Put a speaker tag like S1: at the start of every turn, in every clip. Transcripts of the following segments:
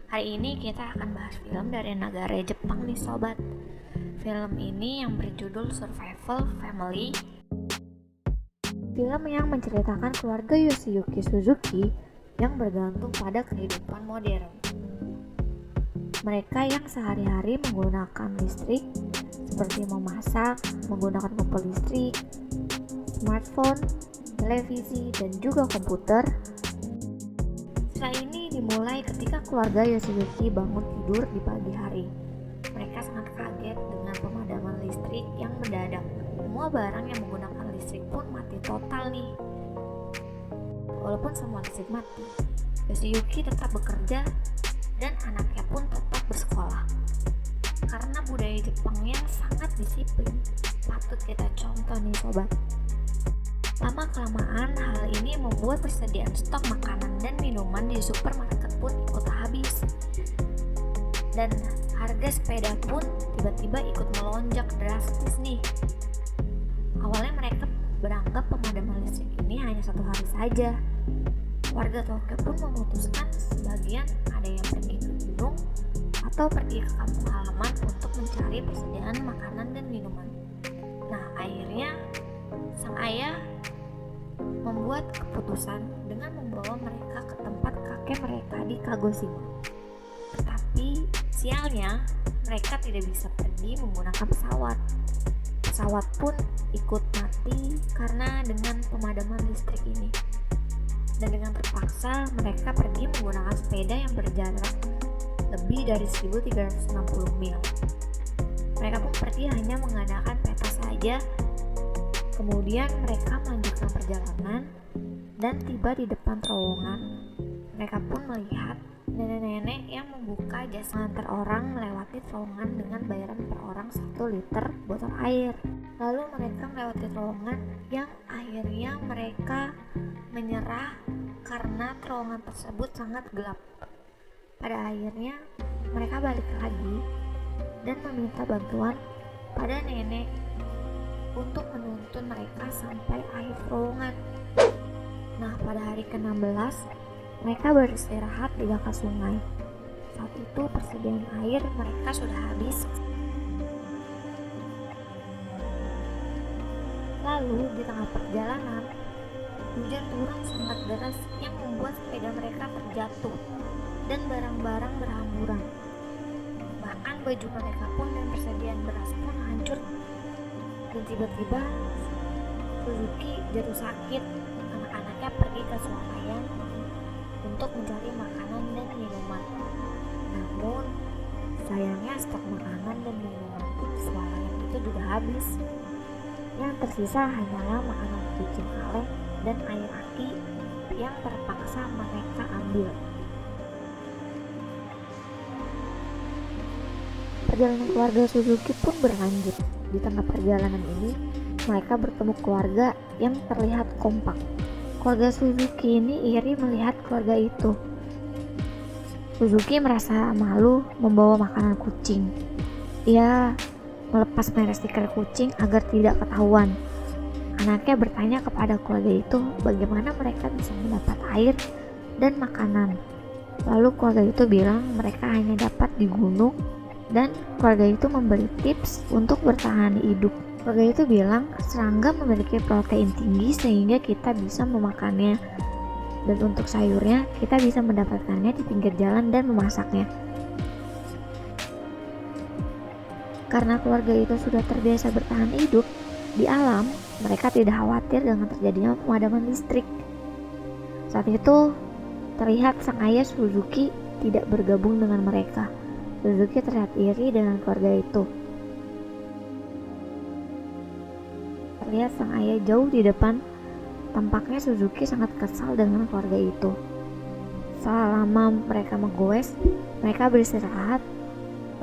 S1: Hari ini kita akan bahas film dari negara Jepang nih sobat. Film ini yang berjudul Survival Family. Film yang menceritakan keluarga Yoshiyuki Suzuki yang bergantung pada kehidupan modern. Mereka yang sehari-hari menggunakan listrik seperti memasak, menggunakan kompor listrik, smartphone, televisi, dan juga komputer. Cerita ini dimulai ketika keluarga Yoshiyuki bangun tidur di pagi hari. Mereka sangat kaget dengan pemadaman listrik yang mendadak. Semua barang yang menggunakan listrik pun mati total nih. Walaupun semua listrik mati, Yoshiyuki tetap bekerja dan anaknya pun tetap bersekolah. Karena budaya Jepang yang sangat disiplin, patut kita contoh nih sobat. Lama-kelamaan hal ini membuat persediaan stok makanan dan minuman di supermarket pun ikut habis. Dan harga sepeda pun tiba-tiba ikut melonjak drastis nih. Awalnya mereka beranggap pemadaman listrik ini hanya 1 hari saja. Warga Tokyo pun memutuskan sebagian ada yang pergi ke gunung atau pergi ke kampung halaman untuk mencari persediaan makanan dan minuman. Nah, akhirnya sang ayah membuat keputusan dengan membawa mereka ke tempat kakek mereka di Kagoshima. Tetapi sialnya mereka tidak bisa pergi menggunakan pesawat. Pesawat pun ikut mati karena dengan pemadaman listrik ini. Dan dengan terpaksa mereka pergi menggunakan sepeda yang berjarak lebih dari 1360 mil. Mereka pun pergi hanya menggunakan peta saja. Kemudian mereka melanjutkan perjalanan dan tiba di depan terowongan. Mereka pun melihat nenek-nenek yang membuka jasa antar orang melewati terowongan dengan bayaran per orang 1 liter botol air. Lalu mereka melewati terowongan yang akhirnya mereka menyerah karena terowongan tersebut sangat gelap. Pada akhirnya mereka balik lagi dan meminta bantuan pada nenek untuk menuntun mereka sampai akhir terowongan. Nah, pada hari ke-16 mereka beristirahat di dekat sungai. Saat itu persediaan air mereka sudah habis. Lalu di tengah perjalanan hujan turun sangat deras yang membuat sepeda mereka terjatuh dan barang-barang berhamburan. Bahkan baju mereka pun dan persediaan beras pun hancur. Dan tiba-tiba Suzuki jatuh sakit. Anak-anaknya pergi ke swalayan untuk mencari makanan dan minuman. Namun sayangnya stok makanan dan minuman di swalayan itu juga habis. Yang tersisa hanyalah makanan kucing kaleng dan air aki yang terpaksa mereka ambil. Perjalanan keluarga Suzuki pun berlanjut. Di tengah perjalanan ini, mereka bertemu keluarga yang terlihat kompak. Keluarga Suzuki ini iri melihat keluarga itu. Suzuki merasa malu membawa makanan kucing. Ia melepas merek stiker kucing agar tidak ketahuan. Anaknya bertanya kepada keluarga itu bagaimana mereka bisa mendapat air dan makanan. Lalu keluarga itu bilang mereka hanya dapat di gunung. Dan keluarga itu memberi tips untuk bertahan hidup. Keluarga itu bilang serangga memiliki protein tinggi sehingga kita bisa memakannya. Dan untuk sayurnya kita bisa mendapatkannya di pinggir jalan dan memasaknya. Karena keluarga itu sudah terbiasa bertahan hidup di alam, mereka tidak khawatir dengan terjadinya pemadaman listrik. Saat itu terlihat sang ayah Suzuki tidak bergabung dengan mereka. Suzuki terlihat iri dengan keluarga itu. Terlihat sang ayah jauh di depan. Tampaknya Suzuki sangat kesal dengan keluarga itu. Selama mereka menggoes, mereka beristirahat.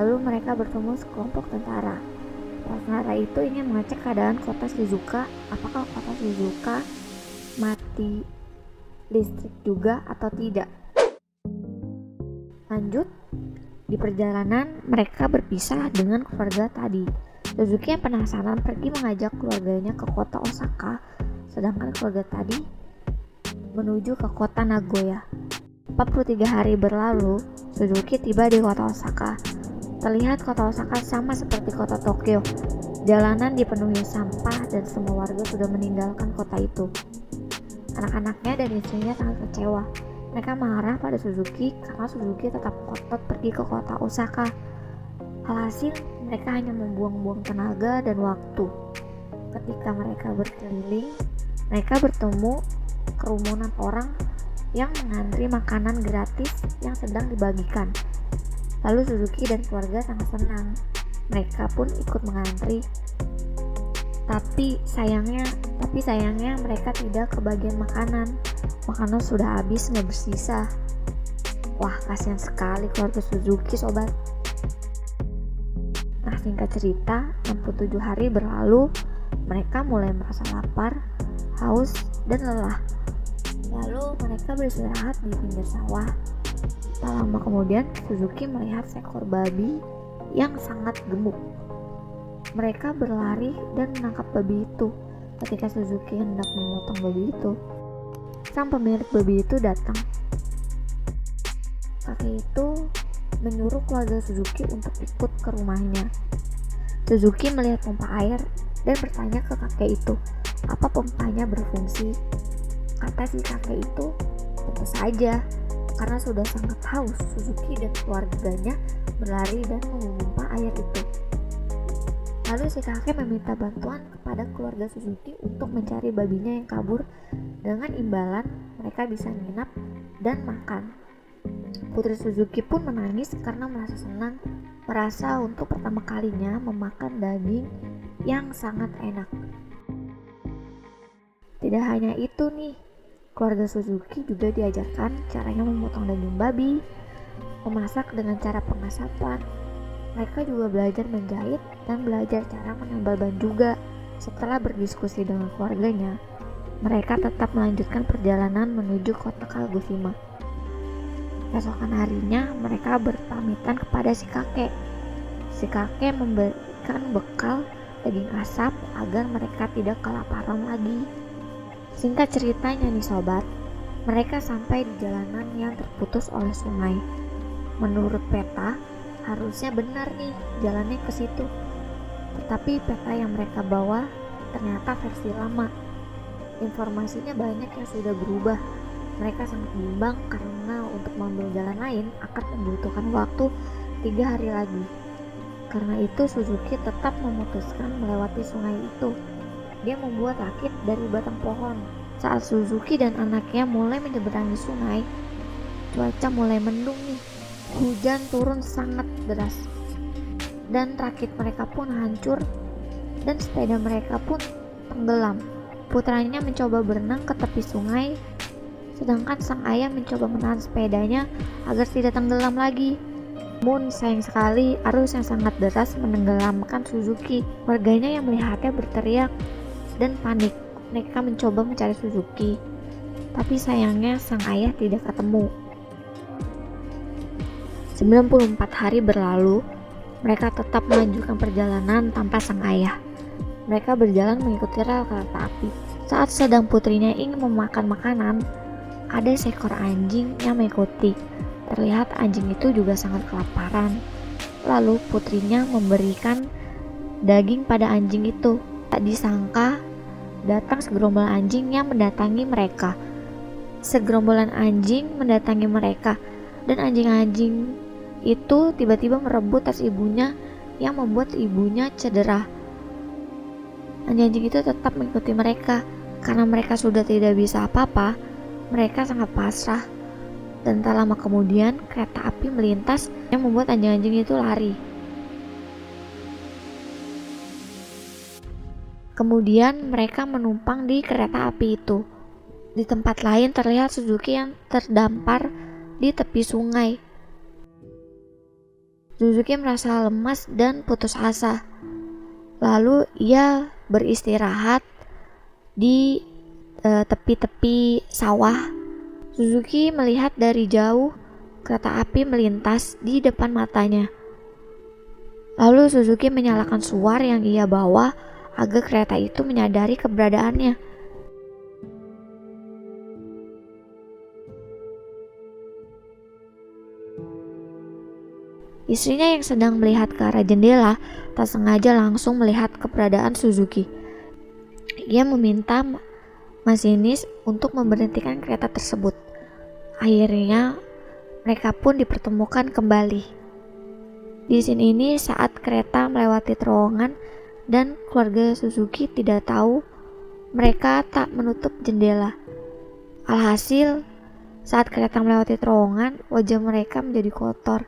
S1: Lalu mereka bertemu sekelompok tentara. Tentara itu ingin mengecek keadaan kota Shizuoka. Apakah kota Shizuoka mati listrik juga atau tidak? Lanjut. Di perjalanan mereka berpisah dengan keluarga tadi. Suzuki yang penasaran pergi mengajak keluarganya ke kota Osaka, sedangkan keluarga tadi menuju ke kota Nagoya. 43 hari berlalu, Suzuki tiba di kota Osaka. Terlihat kota Osaka sama seperti kota Tokyo. Jalanan dipenuhi sampah dan semua warga sudah meninggalkan kota itu. Anak-anaknya dan istrinya sangat kecewa. Mereka marah pada Suzuki karena Suzuki tetap ngotot pergi ke kota Osaka. Alhasil, mereka hanya membuang-buang tenaga dan waktu. Ketika mereka berkeliling, mereka bertemu kerumunan orang yang mengantri makanan gratis yang sedang dibagikan. Lalu Suzuki dan keluarga sangat senang. Mereka pun ikut mengantri. Tapi sayangnya mereka tidak kebagian makanan. Makanan sudah habis, nggak bersisa. Wah, kasihan sekali keluarga Suzuki, sobat. Nah, singkat cerita, 67 hari berlalu, mereka mulai merasa lapar, haus, dan lelah. Lalu mereka beristirahat di pinggir sawah. Tak lama kemudian, Suzuki melihat seekor babi yang sangat gemuk. Mereka berlari dan menangkap babi itu. Ketika Suzuki hendak memotong babi itu, sang pemilik babi itu datang. Kakek itu menyuruh keluarga Suzuki untuk ikut ke rumahnya. Suzuki melihat pompa air dan bertanya ke kakek itu, apa pompanya berfungsi? Kata si kakek itu, tentu saja, karena sudah sangat haus, Suzuki dan keluarganya berlari dan memompa air itu. Lalu si kakek meminta bantuan kepada keluarga Suzuki untuk mencari babinya yang kabur dengan imbalan mereka bisa nginap dan makan. Putri Suzuki pun menangis karena merasa senang, merasa untuk pertama kalinya memakan daging yang sangat enak. Tidak hanya itu nih, keluarga Suzuki juga diajarkan caranya memotong daging babi, memasak dengan cara pengasapan. Mereka juga belajar menjahit dan belajar cara menambal ban juga. Setelah berdiskusi dengan keluarganya, mereka tetap melanjutkan perjalanan menuju kota Kagoshima. Keesokan harinya, mereka berpamitan kepada si kakek. Si kakek memberikan bekal daging asap agar mereka tidak kelaparan lagi. Singkat ceritanya nih sobat, mereka sampai di jalanan yang terputus oleh sungai. Menurut peta, harusnya benar nih jalannya ke situ. Tetapi peta yang mereka bawa ternyata versi lama. Informasinya banyak yang sudah berubah. Mereka sangat bimbang karena untuk mengambil jalan lain akan membutuhkan waktu 3 hari lagi. Karena itu Suzuki tetap memutuskan melewati sungai itu. Dia membuat rakit dari batang pohon. Saat Suzuki dan anaknya mulai menyeberangi sungai, cuaca mulai mendung nih. Hujan turun sangat deras. Dan rakit mereka pun hancur dan sepeda mereka pun tenggelam. Putranya mencoba berenang ke tepi sungai, sedangkan sang ayah mencoba menahan sepedanya agar tidak tenggelam lagi. Namun sayang sekali arus yang sangat deras menenggelamkan Suzuki. Warganya yang melihatnya berteriak dan panik. Mereka mencoba mencari Suzuki, tapi sayangnya sang ayah tidak ketemu. 94 hari berlalu, mereka tetap melanjutkan perjalanan tanpa sang ayah. Mereka berjalan mengikuti rel kereta api. Saat sedang putrinya ingin memakan makanan, ada seekor anjing yang mengikuti. Terlihat anjing itu juga sangat kelaparan. Lalu putrinya memberikan daging pada anjing itu. Tak disangka, datang segerombolan anjing yang mendatangi mereka. Segerombolan anjing mendatangi mereka, dan anjing-anjing itu tiba-tiba merebut tas ibunya yang membuat ibunya cedera. Anjing-anjing itu tetap mengikuti mereka. Karena mereka sudah tidak bisa apa-apa, mereka sangat pasrah. Dan tak lama kemudian kereta api melintas yang membuat anjing-anjing itu lari. Kemudian mereka menumpang di kereta api itu. Di tempat lain terlihat Suzuki yang terdampar di tepi sungai. Suzuki merasa lemas dan putus asa. Lalu ia beristirahat di tepi-tepi sawah. Suzuki melihat dari jauh kereta api melintas di depan matanya. Lalu Suzuki menyalakan suar yang ia bawa agar kereta itu menyadari keberadaannya. Istrinya yang sedang melihat ke arah jendela tak sengaja langsung melihat keberadaan Suzuki. Ia meminta masinis untuk memberhentikan kereta tersebut. Akhirnya mereka pun dipertemukan kembali. Di sini ini saat kereta melewati terowongan dan keluarga Suzuki tidak tahu mereka tak menutup jendela. Alhasil saat kereta melewati terowongan, wajah mereka menjadi kotor.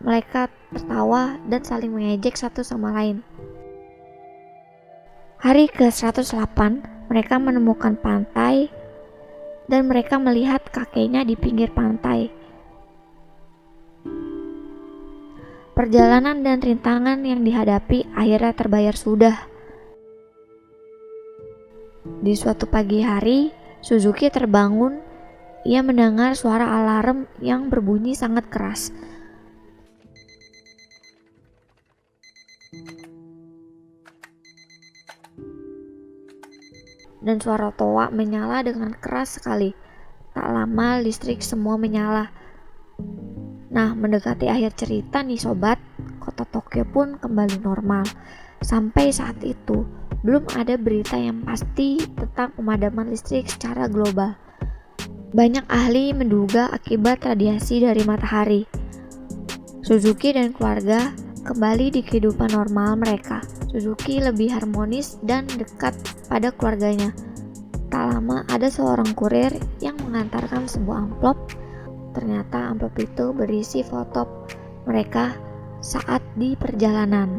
S1: Mereka tertawa dan saling mengejek satu sama lain. Hari ke-108, mereka menemukan pantai dan mereka melihat kakeknya di pinggir pantai. Perjalanan dan rintangan yang dihadapi akhirnya terbayar sudah. Di suatu pagi hari, Suzuki terbangun. Ia mendengar suara alarm yang berbunyi sangat keras. Dan suara toa menyala dengan keras sekali. Tak lama listrik semua menyala. Nah, mendekati akhir cerita nih sobat, kota Tokyo pun kembali normal. Sampai saat itu, belum ada berita yang pasti tentang pemadaman listrik secara global. Banyak ahli menduga akibat radiasi dari matahari. Suzuki dan keluarga kembali di kehidupan normal mereka. Suzuki lebih harmonis dan dekat pada keluarganya. Tak lama ada seorang kurir yang mengantarkan sebuah amplop. Ternyata amplop itu berisi foto mereka saat di perjalanan.